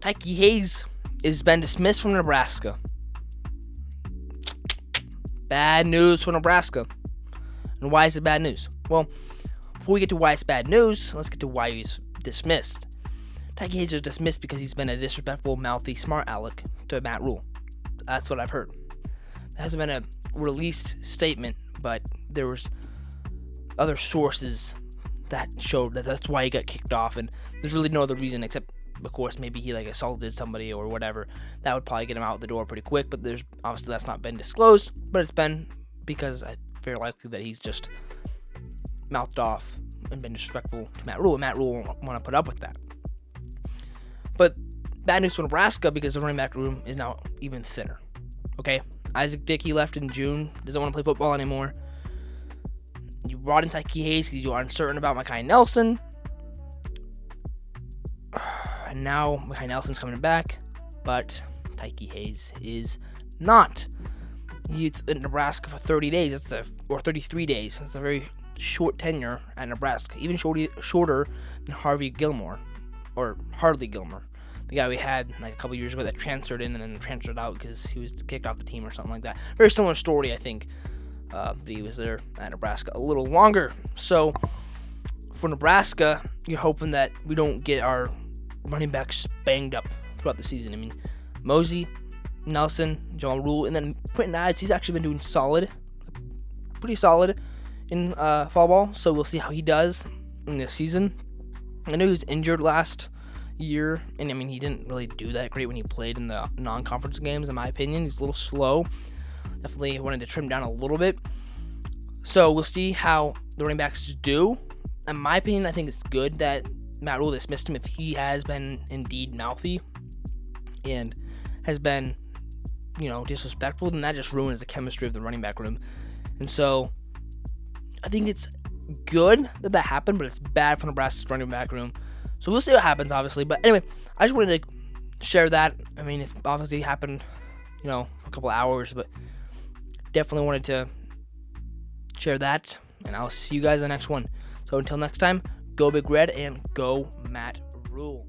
Tikey Hayes has been dismissed from Nebraska. Bad news for Nebraska. And why is it bad news? Well, before we get to why it's bad news, let's get to why he's dismissed. Tikey Hayes was dismissed because he's been a disrespectful, mouthy, smart aleck to Matt Rhule. That's what I've heard. There hasn't been a released statement, but there was other sources that showed that that's why he got kicked off, and there's really no other reason except, of course, maybe he assaulted somebody or whatever. That would probably get him out the door pretty quick, but there's obviously that's not been disclosed, but it's been because I very likely that he's just mouthed off and been disrespectful to Matt Rhule, and Matt Rhule won't want to put up with that. But bad news for Nebraska because the running back room is now even thinner. Okay, Isaac Dickey left in June, doesn't want to play football anymore. You brought in Tikey Hayes because you are uncertain about Mekhi Nelson. And now Mekhi Nelson's coming back, but Tikey Hayes is not. He's in Nebraska for 30 days, or 33 days. That's a very short tenure at Nebraska, even shorter than Harvey Gilmore, or Hardly Gilmore, the guy we had a couple years ago that transferred in and then transferred out because he was kicked off the team or something like that. Very similar story, I think. But he was there at Nebraska a little longer. So for Nebraska, you're hoping that we don't get our running backs banged up throughout the season. I mean, Mosey, Nelson, John Rhule, and then Quentin Adds, he's actually been doing solid, pretty solid in fall ball. So we'll see how he does in this season. I know he was injured last year, and I mean, he didn't really do that great when he played in the non-conference games, in my opinion. He's a little slow. Definitely wanted to trim down a little bit. So we'll see how the running backs do. In my opinion, I think it's good that Matt Rhule dismissed him if he has been indeed mouthy and has been, disrespectful, then that just ruins the chemistry of the running back room. And so I think it's good that happened, but it's bad for Nebraska's running back room. So we'll see what happens, obviously. But anyway, I just wanted to share that. I mean, it's obviously happened, a couple of hours, but definitely wanted to share that, and I'll see you guys in the next one. So until next time, go Big Red and go Matt Rhule.